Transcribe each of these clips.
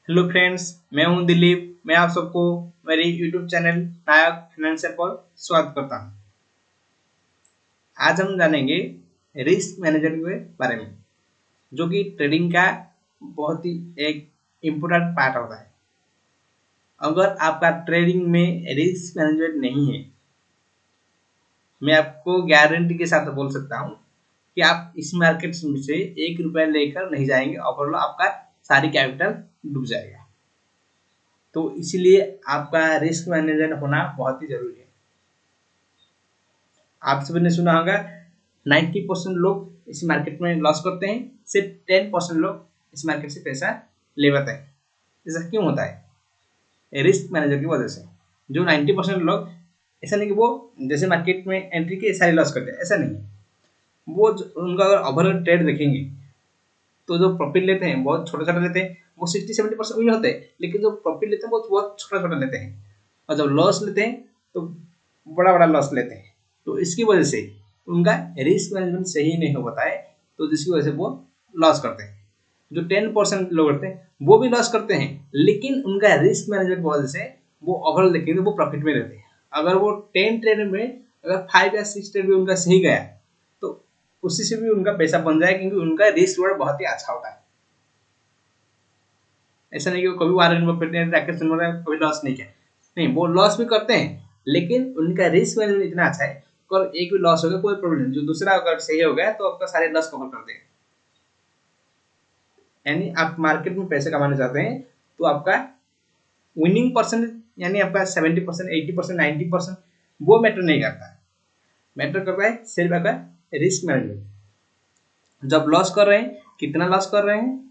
Hello friends, मैं हूं दिलीप। मैं आप सबको मेरे यूट्यूब चैनल नायक फाइनेंशियल पर स्वागत करता हूं। आज हम जानेंगे रिस्क मैनेजमेंट के बारे में, जो कि ट्रेडिंग का बहुत ही एक इम्पोर्टेंट पार्ट होता है। अगर आपका ट्रेडिंग में रिस्क मैनेजमेंट नहीं है, मैं आपको गारंटी के साथ बोल सकता हूं कि आप इस मार्केट से 1 रुपया लेकर नहीं जाएंगे, ओवरऑल आपका सारी कैपिटल डूब जाएगा। तो इसीलिए आपका रिस्क मैनेजमेंट होना बहुत ही जरूरी है। आप सभी ने सुना होगा 90% लोग इस मार्केट में लॉस करते हैं, सिर्फ 10% लोग इस मार्केट से पैसा ले पाते हैं। ऐसा क्यों होता है? रिस्क मैनेजर की वजह से। जो 90% लोग, ऐसा नहीं कि वो जैसे मार्केट में एंट्री के सारे लॉस करते हैं, ऐसा नहीं है। वो उनका अगर ओवरऑल ट्रेड देखेंगे तो जो प्रॉफिट लेते हैं बहुत छोटा छोटा लेते हैं। वो 60-70% विन होते हैं, लेकिन जो प्रॉफिट लेते हैं वो बहुत छोटा छोटा लेते हैं। और जब लॉस लेते हैं तो बड़ा बड़ा लॉस लेते हैं। तो इसकी वजह से उनका रिस्क मैनेजमेंट सही नहीं हो पाता है, तो जिसकी वजह से वो लॉस करते हैं। जो 10% लोग करते हैं वो भी लॉस करते हैं, लेकिन उनका रिस्क मैनेजमेंट की वजह से वो ओवरऑल देखेंगे तो वो प्रॉफिट में रहते हैं। अगर वो 10 ट्रेड में अगर 5 या 6 ट्रेड भी उनका सही गया तो उसी से भी उनका पैसा बन जाए, क्योंकि उनका रिस्क रिवॉर्ड बहुत ही अच्छा होता है। ऐसा नहीं कि कभी वारन बफेट ने राकेश शर्मा ने कभी लॉस नहीं किया। नहीं, वो लॉस भी करते हैं, लेकिन उनका रिस्क मैनेजमेंट इतना अच्छा है। अगर एक भी लॉस हो गया कोई प्रॉब्लम नहीं, जो दूसरा अगर सही हो गया तो आपका सारे लॉस कवर कर देगा। यानी आप मार्केट में पैसे कमाना चाहते हैं तो आपका विनिंग परसेंट, यानी आपका 70%, 80%, 90% वो मैटर नहीं करता। मैटर करता है सिर्फ आपका रिस्क मैनेजमेंट। जब लॉस कर रहे हैं कितना लॉस कर रहे हैं,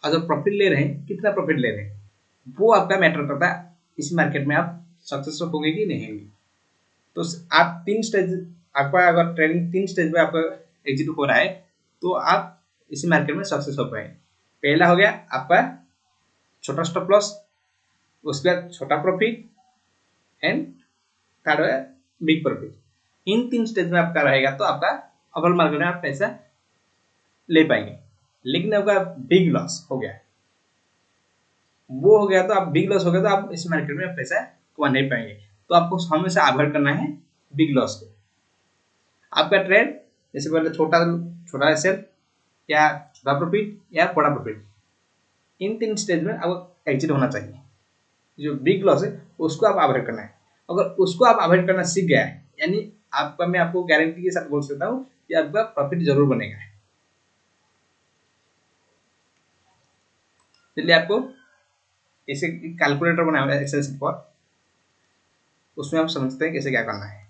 और जब प्रॉफिट ले रहे हैं कितना प्रॉफिट ले रहे हैं, वो आपका मैटर करता है इस मार्केट में आप सक्सेसफुल होंगे कि नहीं होंगे। तो आप 3 स्टेज, आपका अगर ट्रेडिंग 3 स्टेज में आपका एग्जिट हो रहा है तो आप इस मार्केट में सक्सेस हो पाएंगे। पहला हो गया आपका छोटा स्टॉप लॉस, उसके बाद छोटा प्रॉफिट, एंड थर्ड है बिग प्रॉफिट। इन 3 स्टेज में आपका रहेगा तो आपका ओवरऑल मार्केट में आप पैसा ले पाएंगे। लेकिन आपका बिग लॉस हो गया, वो हो गया तो आप बिग लॉस हो गया तो आप इस मार्केट में पैसा कमा नहीं पाएंगे। तो आपको हमेशा अवॉइड करना है बिग लॉस को। आपका ट्रेड जैसे पहले छोटा छोटा सेल या छोटा प्रॉफिट या बड़ा प्रॉफिट, इन 3 स्टेज में आपको एग्जिट होना चाहिए। जो बिग लॉस है उसको आप अवॉइड करना है। अगर उसको आप अवॉइड करना सीख गया है, यानी आपका, मैं आपको गारंटी के साथ बोल सकता हूँ कि आपका प्रॉफिट जरूर बनेगा। इसलिए आपको इसे कैलकुलेटर बनाया हुआ है एक्सेल शीट पर, उसमें हम समझते हैं कैसे क्या करना है।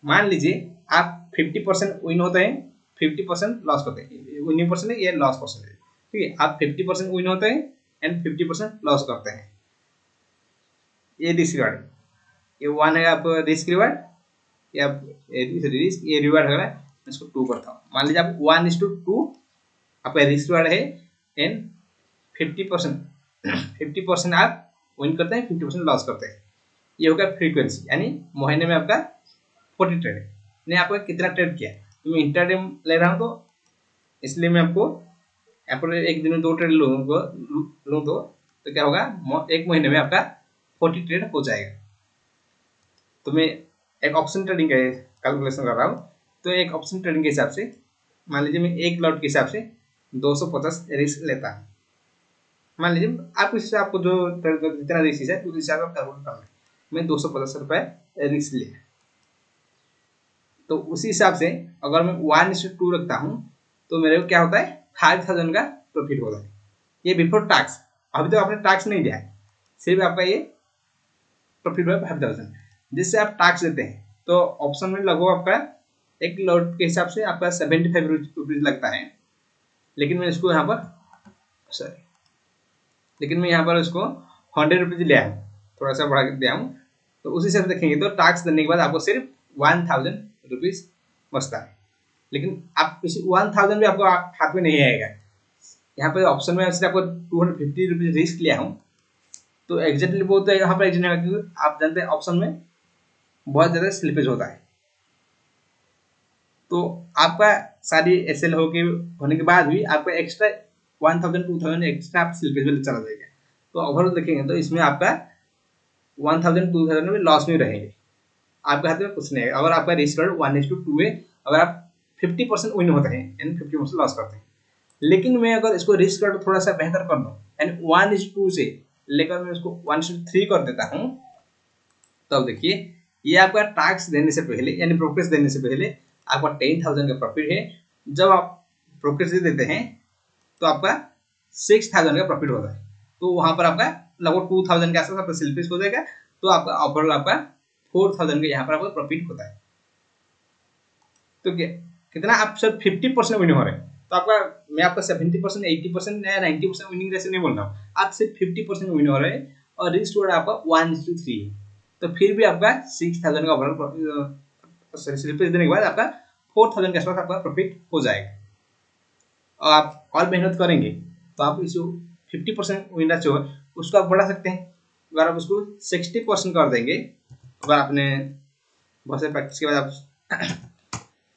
मान लीजिए आप 50% विन होते हैं, 50% लॉस करते हैं। विनिंग परसेंट ये लॉस परसेंट है, ठीक है। आप 50% विन होते हैं एंड 50% लॉस करते हैं। ये रिस्क रिवार्ड, ये 1 है आप रिस्क रिवार्ड, या रिस्क, ये रिवार्ड है। मैं इसको 2 करता हूँ। मान लीजिए आप 1:2 आपका रिस्क रिवार्ड है, एंड 50% आप विन करते हैं, 50% लॉस करते हैं। ये होगा फ्रीक्वेंसी, यानी महीने में आपका 40 ट्रेड है। नहीं, आपको कितना ट्रेड किया है, तो मैं इंटरडे ले रहा हूँ तो इसलिए मैं आपको यहाँ पर एक दिन में 2 ट्रेड लूँ तो क्या होगा, एक महीने में आपका 40 ट्रेड हो जाएगा। तो मैं एक ऑप्शन ट्रेडिंग का कैलकुलेशन कर रहा हूँ। तो एक ऑप्शन ट्रेडिंग के हिसाब से मान लीजिए मैं एक लॉट के हिसाब से 250 रिस्क लेता हूँ। मान लीजिए आप इस आपको जो जितना रिस्क है उस हिसाब से कैलकुलेट करना है। मैं 250 रुपये रिस्क लिया, तो उसी हिसाब से अगर मैं 1:2 रखता हूँ तो मेरे को क्या होता है, 5000 का प्रॉफिट होता है। ये बिफोर टैक्स। अभी तो आपने टैक्स नहीं दिया है, सिर्फ आपका ये प्रॉफिट हुआ 5000। जिससे आप टैक्स देते हैं तो ऑप्शन में लगभग आपका एक लॉट के हिसाब से आपका 75 रुपीज लगता है। लेकिन मैं इसको यहाँ पर सॉरी लेकिन मैं यहाँ पर इसको 100 रुपीज ले आऊँ, थोड़ा सा बढ़ा के दिया हूँ। तो उसी हिसाब से देखेंगे तो टैक्स देने के बाद आपको सिर्फ 1000 रुपीज बचता है। लेकिन आप इसी 1000 भी आपको हाथ में नहीं आएगा। यहाँ पर ऑप्शन में सिर्फ आपको 250 रुपीज रिस्क लिया हूँ, तो एग्जैक्टली वो तो यहाँ पर एग्जैक्ट नहीं, क्योंकि आप जानते हैं ऑप्शन में बहुत ज़्यादा स्लिपेज होता है। तो आपका सारी एसएल होने के बाद भी आपका एक्स्ट्रा 1000 2000 एक्स्ट्रा आप स्लिपेज में चला जाएगा। तो ओवरऑल देखेंगे तो इसमें आपका 1000 2000 में लॉस में रहेंगे, आपके हाथ में कुछ नहीं है। अगर आपका रिस्क रेट 1:2 है, अगर आप 50% विन होते हैं यानी 50% लॉस करते हैं, लेकिन मैं अगर इसको रिस्क रेट थोड़ा सा बेहतर कर दूं यानी 1:2 से लेकर मैं उसको 1:3 कर देता हूं, तब देखिए ये आपका टैक्स देने से पहले यानी ब्रोकरेज देने से पहले आपका 10,000 का प्रॉफिट है। जब आप ब्रोकरेज देते हैं तो आपका 6,000 का प्रॉफिट होता है, तो वहां पर आपका लगभग 2,000 के आसपास आपका स्लिपेज हो जाएगा। तो आपका ओवरऑल आपका 4,000 का यहाँ पर आपका प्रॉफिट होता है। तो कितना आप सिर्फ 50% विनिंग हो रहे हैं, तो आपका मैं आपका 70% 80% या 90% विनिंग रेशियो नहीं बोल रहा हूँ, आप सिर्फ 50% विन हो रहे हैं और रिस्क रेट आपका 1:3 है, तो फिर भी आपका 6,000 का ओवरऑल स्लिपेज देने के बाद आपका 4,000 के आसपास आपका प्रॉफिट हो जाएगा। और आप और मेहनत करेंगे तो आप इस 50% विन रेशियो उसको आप बढ़ा सकते हैं। अगर आप उसको 60% कर देंगे, अगर आपने बहुत सारे प्रैक्टिस के बाद आप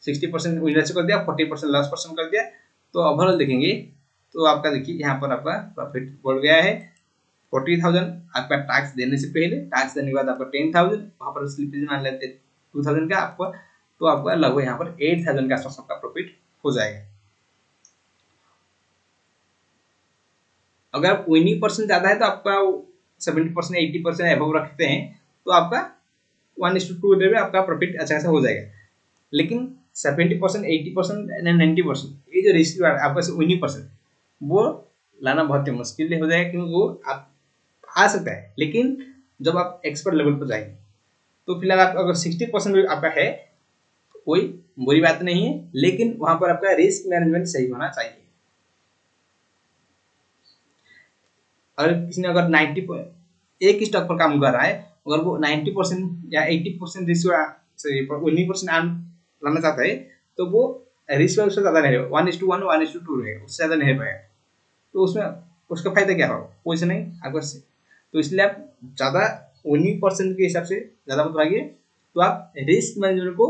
60% विन रेशियो कर दिया, 40% लॉस परसेंट कर दिया, तो ओवरऑल देखेंगे तो आपका देखिए यहाँ पर आपका प्रॉफिट बढ़ गया है 40,000 आपका टैक्स देने से पहले, टैक्स देने के बाद आपका 10,000, वहाँ पर स्लिपेज मान लेते 2,000 का आपका, तो आपका लगभग यहाँ पर 8,000 का आसपास आपका प्रॉफिट हो जाएगा। अगर विनिंग परसेंट ज़्यादा है तो आपका 70% 80% एबव रखते हैं तो आपका 1:2 में आपका प्रॉफिट अच्छा खासा हो जाएगा। लेकिन 70% 80% 90% ये जो रिस्क आपका विनिंग परसेंट वो लाना बहुत ही मुश्किल हो जाएगा, क्योंकि वो आप आ सकता है, लेकिन जब आप एक्सपर्ट लेवल पर जाएंगे तो फिलहाल आप अगर 60% आपका है कोई बुरी बात नहीं है, लेकिन वहां पर आपका रिस्क मैनेजमेंट सही होना चाहिए। अगर किसी ने अगर 90 एक स्टॉक पर काम कर रहा है, अगर वो 90% या 80% रिस्क विनिंग परसेंट लाना चाहता है तो वो रिस्क उससे ज़्यादा नहीं रहेगा, 1:1 1:2 रहेगा, उससे ज़्यादा नहीं रहेगा। तो उसमें उसका फायदा क्या होगा, कुछ नहीं आपको। तो इसलिए आप ज़्यादा विनिंग परसेंट के हिसाब से ज़्यादा मत भागिए, तो आप रिस्क मैनेजमेंट को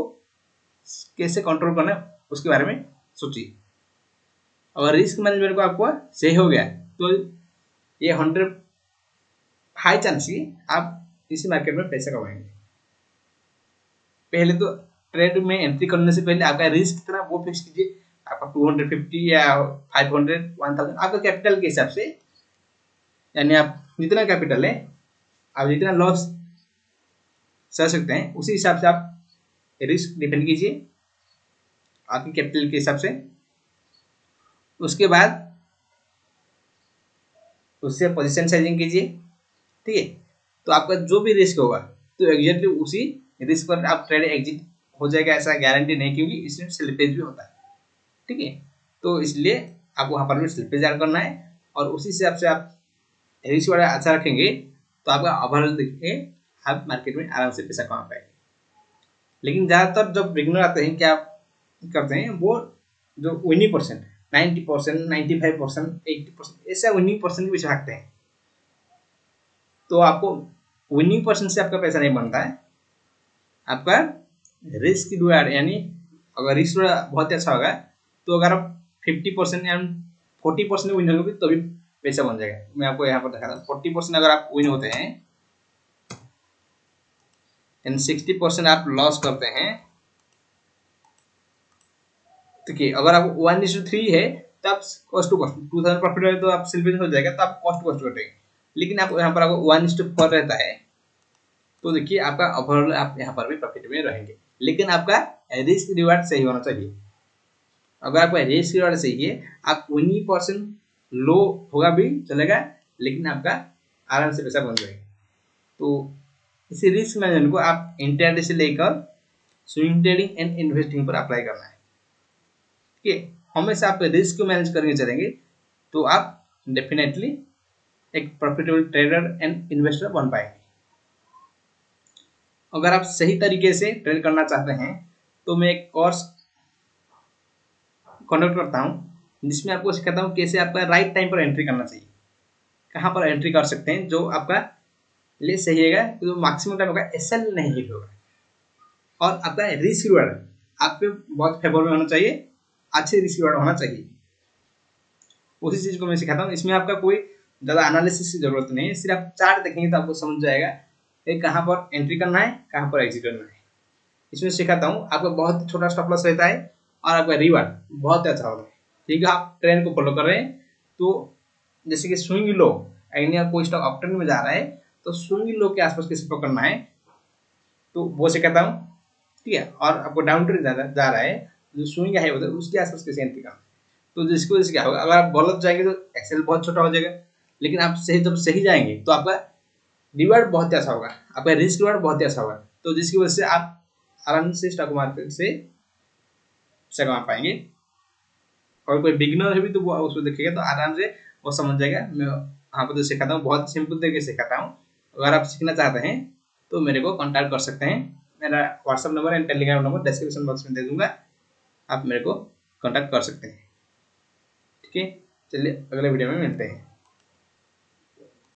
कैसे कंट्रोल करना है उसके बारे में सोचिए। अगर रिस्क मैनेजमेंट को आपको सही हो गया तो ये 100 हाई चांस की आप इसी मार्केट में पैसा कमाएंगे। पहले तो ट्रेड में एंट्री करने से पहले आपका रिस्क कितना वो फिक्स कीजिए, आपका 250 या 500 1000 आपका कैपिटल के हिसाब से, यानी आप जितना कैपिटल है आप जितना लॉस सह सकते हैं उसी हिसाब से आप रिस्क डिफाइन कीजिए आपके कैपिटल के हिसाब से। उसके बाद उससे पोजीशन साइजिंग कीजिए, ठीक है। तो आपका जो भी रिस्क होगा तो एग्जैक्टली उसी रिस्क पर आप ट्रेड एग्जिट हो जाएगा ऐसा गारंटी नहीं, क्योंकि इसमें स्लिपेज भी होता है, ठीक है। तो इसलिए आपको वहाँ पर भी स्लिपेज ऐड करना है और उसी हिसाब से आप रिस्क वाला अच्छा रखेंगे तो आपका ओवरऑल देखिए आप मार्केट में आराम से पैसा कमा पाएंगे। लेकिन ज़्यादातर जब बिगनर आते हैं क्या करते हैं, वो जो विनिंग परसेंट 90% 95% 80% ऐसा विनिंग परसेंट के पीछे भागते हैं। तो आपको विनिंग परसेंट से आपका पैसा नहीं बनता है, आपका रिस्क रिवार्ड, यानी अगर रिस्क बहुत अच्छा होगा तो अगर आप 50% या 40% विन होंगे तो भी पैसा बन जाएगा। मैं आपको यहाँ पर दिखा रहा हूँ 40% अगर आप विन होते हैं एंड 60% आप लॉस करते हैं, देखिए अगर आप 1:3 है तो आप कॉस्ट टू कॉस्ट 2000 प्रॉफिट है तो आप स्लिपेज हो जाएगा, तो आप कॉस्ट टू कॉस्ट कटेंगे। लेकिन आप यहाँ पर आपको 1:4 रहता है तो देखिए आपका ओवरऑल आप यहाँ पर भी प्रॉफिट में रहेंगे, लेकिन आपका रिस्क रिवार्ड सही होना चाहिए। अगर आपका रिस्क रिवार्ड सही है आप 19% लो होगा भी चलेगा, लेकिन आपका आराम से पैसा बन जाएगा। तो इसी रिस्क मैनेजमेंट को आप इंट्राडे से लेकर स्विंग ट्रेडिंग एंड इन्वेस्टिंग पर अप्लाई करना है, ठीक है। हमेशा आप रिस्क को मैनेज करके चलेंगे तो आप डेफिनेटली एक प्रॉफिटेबल ट्रेडर एंड इन्वेस्टर बन पाएंगे। अगर आप सही तरीके से ट्रेड करना चाहते हैं तो मैं एक कोर्स कंडक्ट करता हूँ जिसमें आपको सिखाता हूँ कैसे आपका राइट टाइम पर एंट्री करना चाहिए, कहाँ पर एंट्री कर सकते हैं जो आपका लिए सही रहेगा, तो मैक्सिमम टाइम आपका एसएल नहीं हिट होगा और आपका रिस्क रिवार्ड आप पे बहुत फेवरेबल होना चाहिए, अच्छे रिस्क रिवार्ड होना चाहिए। उसी चीज़ को मैं सिखाता हूँ। इसमें आपका कोई ज़्यादा एनालिसिस की जरूरत नहीं है, सिर्फ आप चार्ट देखेंगे तो आपको समझ जाएगा कि कहाँ पर एंट्री करना है, कहाँ पर एग्जिट करना है। इसमें सिखाता हूँ। आपका बहुत छोटा स्टॉप लॉस रहता है और आपका रिवार्ड बहुत अच्छा होता है। ठीक है, आप ट्रेंड को फॉलो कर रहे हैं तो जैसे कि स्विंग लो, अगर कोई स्टॉक अप ट्रेंड में जा रहा है तो स्विंग लो के आसपास कैसे पकड़ना है तो वो सिखाता हूँ। ठीक है, और आपको डाउन ट्रेंड जा रहा है, जो स्विंग है उधर उसके आसपास कैसे एंट्री करना है। तो जिसकी वजह से क्या होगा, अगर आप गलत जाएंगे तो एक्सेल बहुत छोटा हो जाएगा, लेकिन आप सही जब सही जाएंगे तो आपका रिवार्ड बहुत अच्छा होगा, आपका रिस्क रिवार्ड बहुत अच्छा होगा। तो जिसकी वजह से आप आराम से स्टॉक मार्केट से पैसा कमा पाएंगे। और कोई बिगिनर है भी तो वो उसको देखेगा तो आराम से वो समझ जाएगा। मैं यहाँ पर जो सिखाता हूँ बहुत सिंपल तरीके से सिखाता हूँ। अगर आप सीखना चाहते हैं तो मेरे को कांटेक्ट कर सकते हैं। मेरा WhatsApp number and Telegram number description box में दे दूंगा, आप मेरे को कांटेक्ट कर सकते हैं। ठीक है, चलिए अगले वीडियो में मिलते हैं।